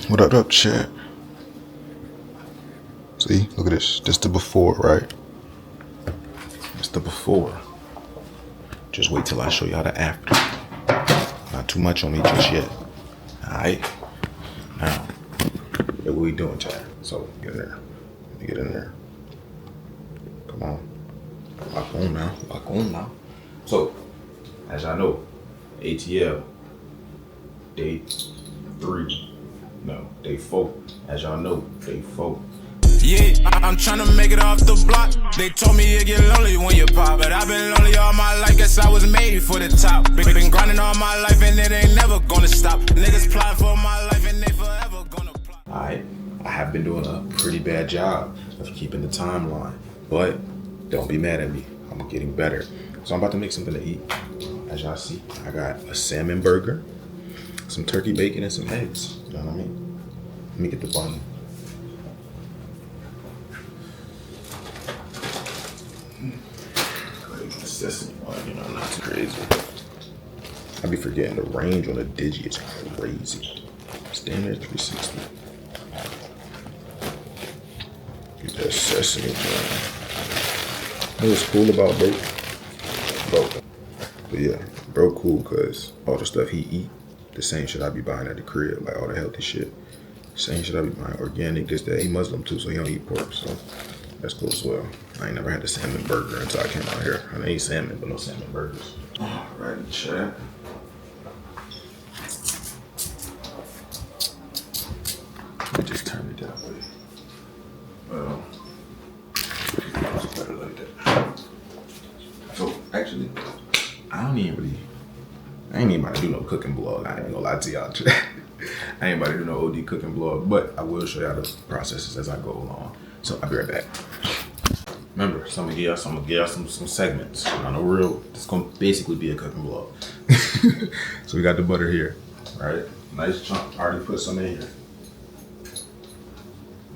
What up, chat? See, look at this. This the before, right? It's the before. Just wait till I show y'all the after. Not too much on me just yet. Alright? Now, what we doing, chat? So, get in there. Let me get in there. Come on. Lock on now. Lock on now. So, as y'all know, ATL, day 4. As y'all know, day 4. Yeah, I'm tryna make it off the block. They told me you get lonely when you pop, but I've been lonely all my life, guess I was made for the top. Been grinding all my life and it ain't never gonna stop. Niggas plotting for my life and they forever gonna plot. Alright, I have been doing a pretty bad job of keeping the timeline, but don't be mad at me. I'm getting better. So I'm about to make something to eat. As y'all see, I got a salmon burger, some turkey bacon, and some eggs. You know what I mean? Let me get the bun. Sesame bun, you know, not too crazy. I be forgetting the range on the Digi is crazy. Stand there 360. Get that sesame bun. You know what's cool about bro? But yeah, bro cool because all the stuff he eat, the same shit I be buying at the crib, like all the healthy shit. Same shit I be buying organic, just that he Muslim too, so he don't eat pork, so that's cool as well. I ain't never had the salmon burger until I came out here. I eat salmon, but no salmon burgers. Alrighty, chat. Let me just turn it that way. Well, it's better like that. So, actually, I ain't even about to do no cooking vlog. I ain't gonna lie to y'all. I ain't about to do no OD cooking vlog, but I will show y'all the processes as I go along. So, I'll be right back. Remember, so I'm gonna give y'all some segments. I know real, it's gonna basically be a cooking vlog. So we got the butter here, right? Nice chunk, already put some in here.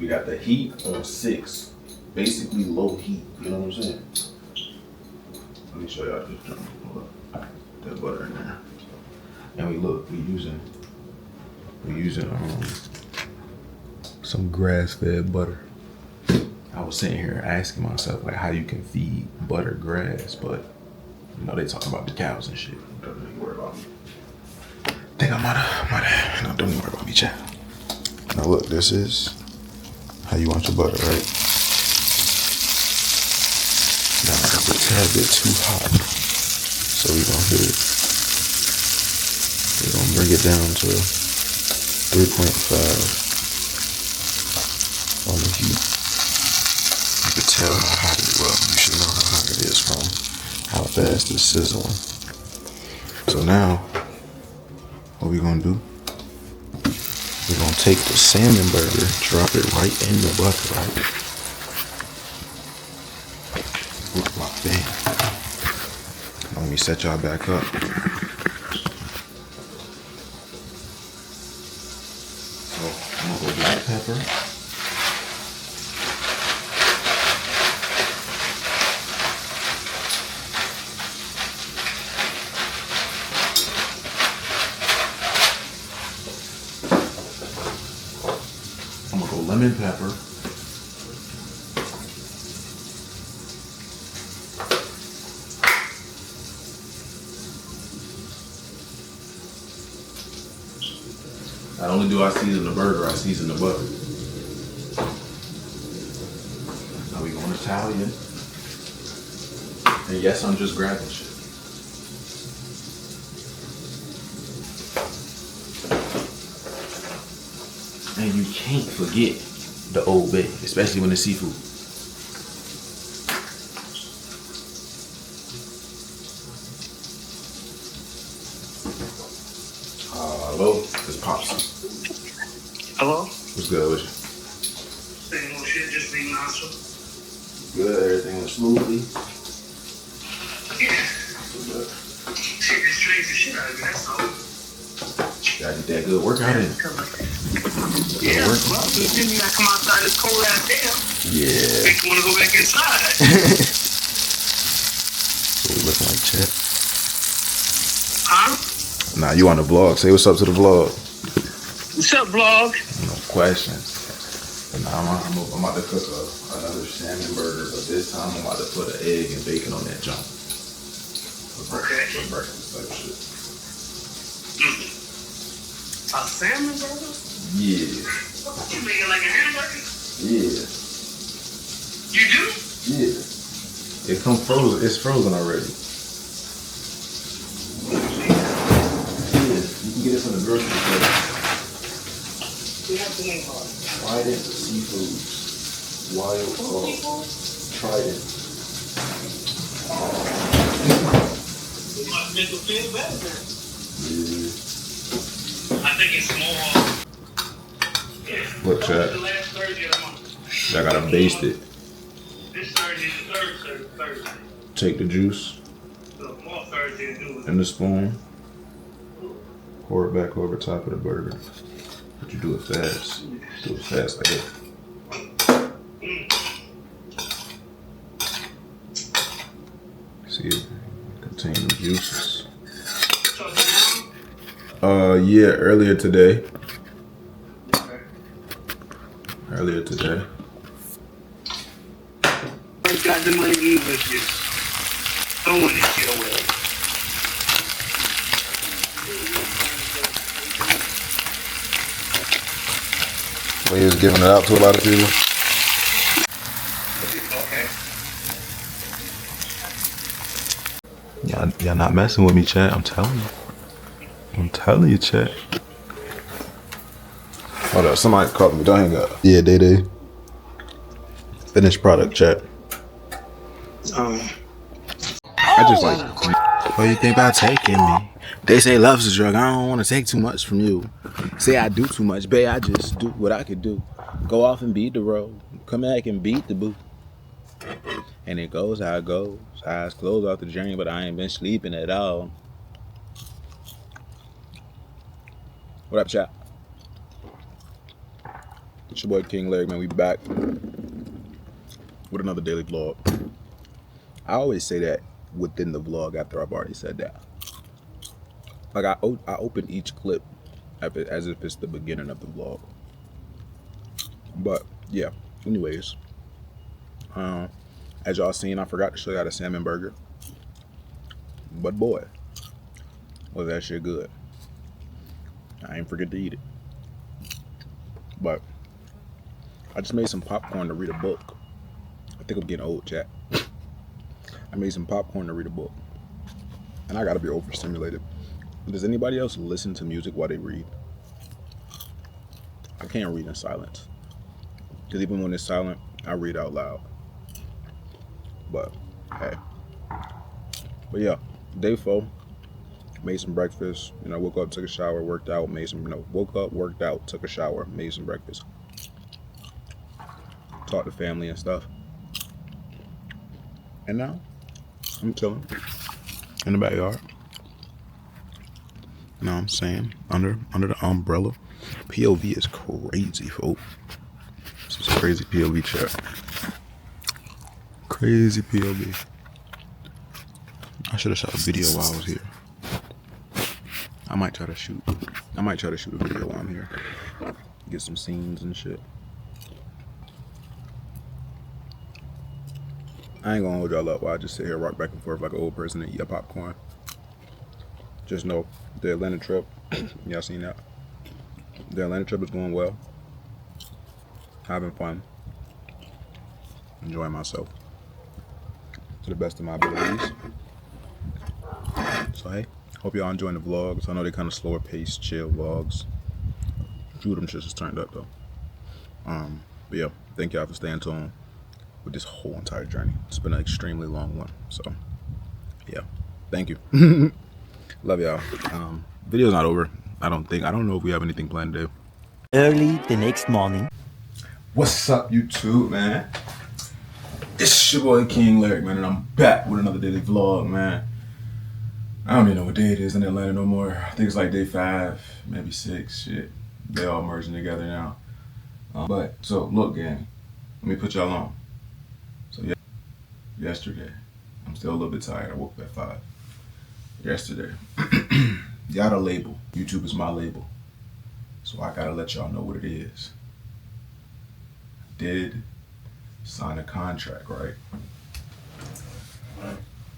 We got the heat on 6, basically low heat, you know what I'm saying? Let me show y'all this junk. That butter in there. And we using some grass-fed butter. I was sitting here asking myself like how you can feed butter grass, but you know they talking about the cows and shit. Don't even worry about me. Think I might have. No, don't even worry about me, chat. Now look, this is how you want your butter, right? Now it's a tad bit too hot, so we're gonna bring it down to 3.5 on the heat. You can tell how hot it is. Well, you should know how hot it is from how fast it's sizzling. So now, what we're gonna do, we're gonna take the salmon burger, drop it right in the butter, right? Bam. Let me set y'all back up. So, I'm gonna go black pepper. Lemon pepper. Not only do I season the burger, I season the butter. Now we going Italian. And yes, I'm just grabbing shit. And you can't forget the Old Bay, especially when it's seafood. Hello, it's Pops. Hello? What's good with you? Same old shit, just being awesome. Good, everything went smoothly. Yeah. So good. Shit just drains the shit out of me, that's all. Gotta get that good workout in. Yeah, well, you gotta come outside this cold ass damn. Yeah. Make you wanna go back inside. What we looking like, chat? Huh? Nah, you on the vlog. Say what's up to the vlog. What's up, vlog? No questions. And now I'm about to cook another salmon burger, but this time I'm about to put an egg and bacon on that junk. For breakfast type shit. A salmon burger? Yeah. You make it like a hamburger? Yeah. You do? Yeah. It comes frozen. It's frozen already. Yeah. You can get it from the grocery store. Trident Seafoods. Wild Trident. Must make it feel better. Yeah. I think it's more. Look, chat. The last Thursday of the month. I gotta baste it. This Thursday is the third Thursday. Take the juice So more Thursday to do in the spoon. Pour it back over top of the burger. But you do it fast. Do it fast like that. See it contain the juices. Yeah, earlier today. Earlier today. I got the money you was just throwing this shit away. We was giving it out to a lot of people. Okay. Y'all not messing with me, chat. I'm telling you. I'm telling you, chat. Hold up, somebody called me. Don't hang up. Yeah, they. Finished product, chat. I just like. What do you think about taking me? They say love's a drug. I don't want to take too much from you. Say I do too much, babe. I just do what I could do. Go off and beat the road. Come back and beat the boo. And it goes how it goes. Eyes closed off the journey, but I ain't been sleeping at all. What up, chat? It's your boy King Larry, man. We back with another daily vlog. I always say that within the vlog after I've already said that. Like I open each clip as if it's the beginning of the vlog. But yeah, anyways, as y'all seen, I forgot to show y'all the salmon burger. But boy, was that shit good. I ain't forget to eat it. But I just made some popcorn to read a book. I think I'm getting old, chat. I made some popcorn to read a book. And I gotta be overstimulated. Does anybody else listen to music while they read? I can't read in silence. Because even when it's silent, I read out loud. But, hey. But yeah, day 4. Made some breakfast. Woke up, took a shower, worked out, woke up, worked out, took a shower, made some breakfast. Talked to family and stuff. And now, I'm chilling in the backyard. You know what I'm saying? Under the umbrella. POV is crazy, folks. This is a crazy POV chat. Crazy POV. I should have shot a video while I was here. I might try to shoot a video while I'm here. Get some scenes and shit. I ain't gonna hold y'all up while I just sit here, rock back and forth like an old person and eat a popcorn. Just know the Atlanta trip, y'all seen that? The Atlanta trip is going well. Having fun. Enjoying myself. To the best of my abilities. So hey, hope y'all enjoying the vlogs. I know they're kind of slower paced, chill vlogs. Few of them shits is turned up though. But yeah, thank y'all for staying tuned with this whole entire journey. It's been an extremely long one. So yeah, thank you. Love y'all. Video's not over. I don't know if we have anything planned today. Early the next morning. What's up, YouTube, man? It's your boy King Larry, man, and I'm back with another daily vlog, man. I don't even know what day it is in Atlanta no more. I think it's like day 5, maybe 6. Shit, they all merging together now. But so look, gang, let me put y'all on. So yeah, yesterday, I'm still a little bit tired. I woke up at 5. Yesterday, got a label. YouTube is my label. So So I gotta let y'all know what it is. Did sign a contract, right?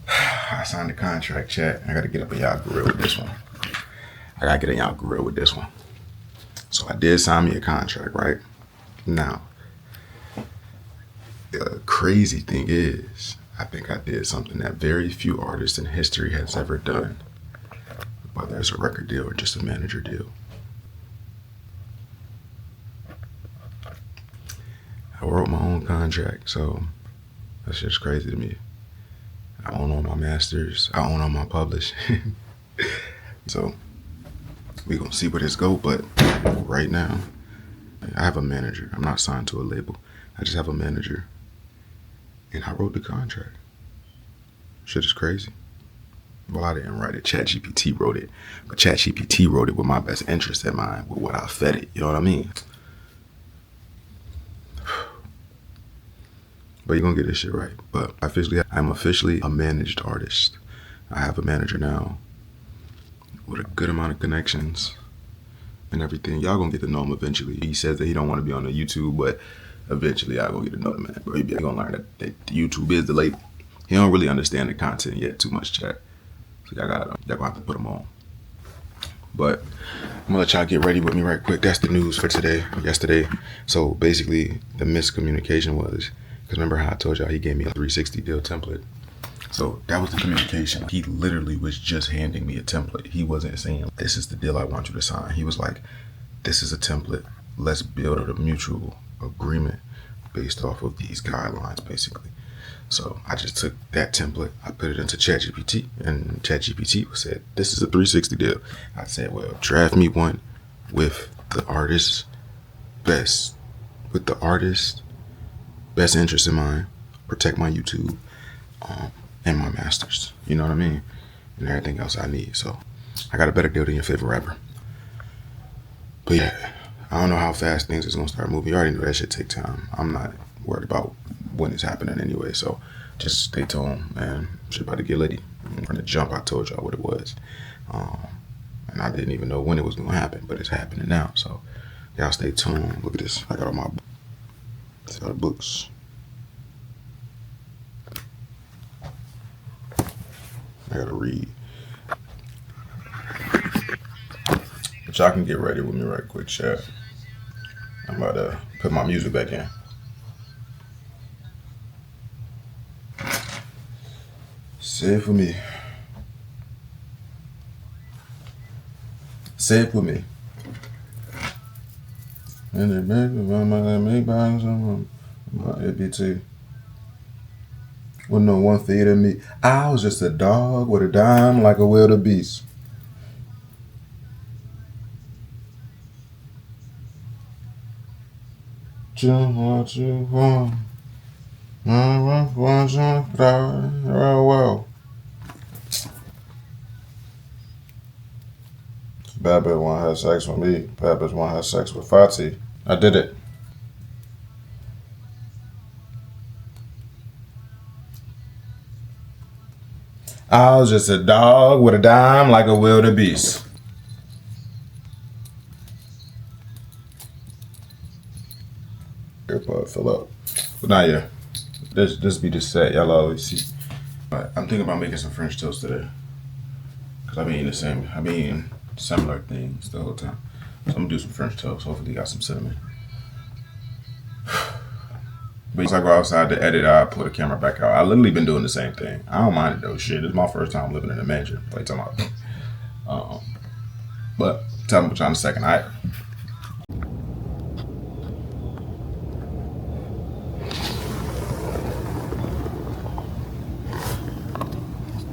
I signed the contract, chat. I gotta get up in y'all grill with this one. So I did sign me a contract, right? Now, the crazy thing is, I think I did something that very few artists in history has ever done, whether it's a record deal or just a manager deal. I wrote my own contract, so that's just crazy to me. I own all my masters. I own all my publishing. So we gonna see where this go, but right now, I have a manager. I'm not signed to a label. I just have a manager. And I wrote the contract. Shit is crazy. Well, I didn't write it. ChatGPT wrote it. But ChatGPT wrote it with my best interest in mind, with what I fed it. You know what I mean? But you're gonna get this shit right. But I'm officially a managed artist. I have a manager now with a good amount of connections and everything. Y'all gonna get to know him eventually. He says that he don't want to be on the YouTube, but eventually y'all gonna get to know the man. Bro, he gonna learn that YouTube is the label. He don't really understand the content yet too much, chat. So y'all gonna have to put him on. But I'm gonna let y'all get ready with me right quick. That's the news for yesterday. So basically the miscommunication was, because remember how I told y'all he gave me a 360 deal template? So that was the communication. He literally was just handing me a template. He wasn't saying, this is the deal I want you to sign. He was like, this is a template. Let's build a mutual agreement based off of these guidelines, basically. So I just took that template, I put it into ChatGPT, and ChatGPT said, this is a 360 deal. I said, well, draft me one with the artist's best interest in mind, protect my YouTube, and my masters. You know what I mean? And everything else I need. So I got a better deal than your favorite rapper. But yeah, I don't know how fast things is gonna start moving. You already know that shit take time. I'm not worried about when it's happening anyway. So just stay tuned, man. Shit about to get litty. From the jump, I told y'all what it was. And I didn't even know when it was gonna happen, but it's happening now. So y'all stay tuned. Look at this. I got all my books. I gotta read. But y'all can get ready with me right quick, chat. I'm about to put my music back in. Say it for me. Say it with me. And the back of my make by my ABT. With no one feeding me. I was just a dog with a dime like a wildebeest. Jump what you want. Well. Bad bitch wanna have sex with me. Bad bitch wanna have sex with Fati. I did it. I was just a dog with a dime like a wildebeest. Earpod fill up. But not yet. This be the set. Y'all always see. But I'm thinking about making some French toast today. Cause I've been eating similar things the whole time. So I'm gonna do some French toast. Hopefully got some cinnamon. But once I go outside to edit, I pull the camera back out. I literally been doing the same thing. I don't mind it though. Shit, it's my first time living in a mansion. Like talking about. But tell me what y'all in a second. All right.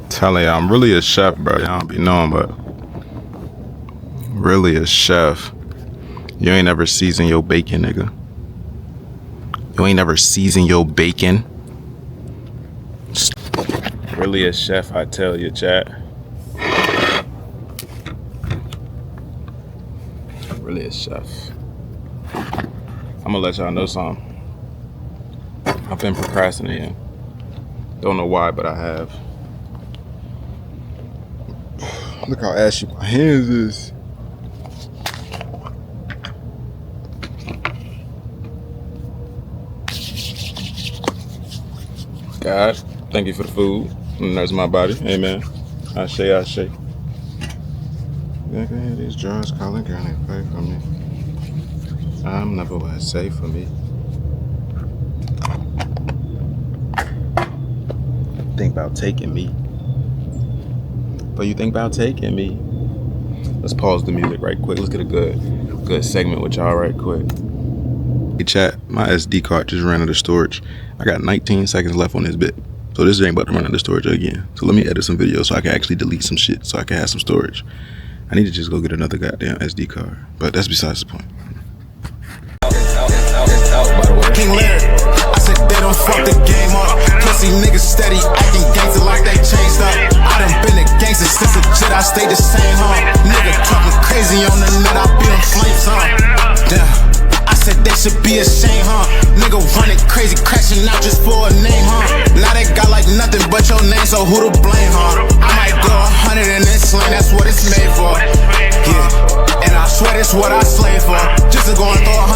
Telling you, I'm really a chef, bro. Y'all don't be knowing, but really a chef. You ain't never seasoned your bacon, nigga. You ain't never seasoned your bacon. Really a chef, I tell you, chat. Really a chef. I'm gonna let y'all know something. I've been procrastinating. Don't know why, but I have. Look how ashy my hands is. God, thank you for the food. Nurse my body. Amen. Ashe, ashe. Back in these jars calling, girl, they pray for me. I'm never what safe for me. Think about taking me. But you think about taking me. Let's pause the music right quick. Let's get a good segment with y'all right quick. Hey chat, my SD card just ran out of storage. I got 19 seconds left on this bit. So this ain't about to run out of storage again. So let me edit some videos so I can actually delete some shit so I can have some storage. I need to just go get another goddamn SD card. But that's besides the point. King Larry, I said they don't fuck the game up. Pussy niggas steady acting gangster like they changed up. I done been a gangster since a jet, I stayed the same, huh? Nigga talking crazy on the net, I beat them flames, huh? Damn, I said they should be ashamed, huh? Nigga running crazy, crashing out just for a name, huh? Now they got like nothing but your name, so who to blame, huh? I might go 100 in this lane, that's what it's made for. Yeah, and I swear that's what I slave for. Just to go and throw 100.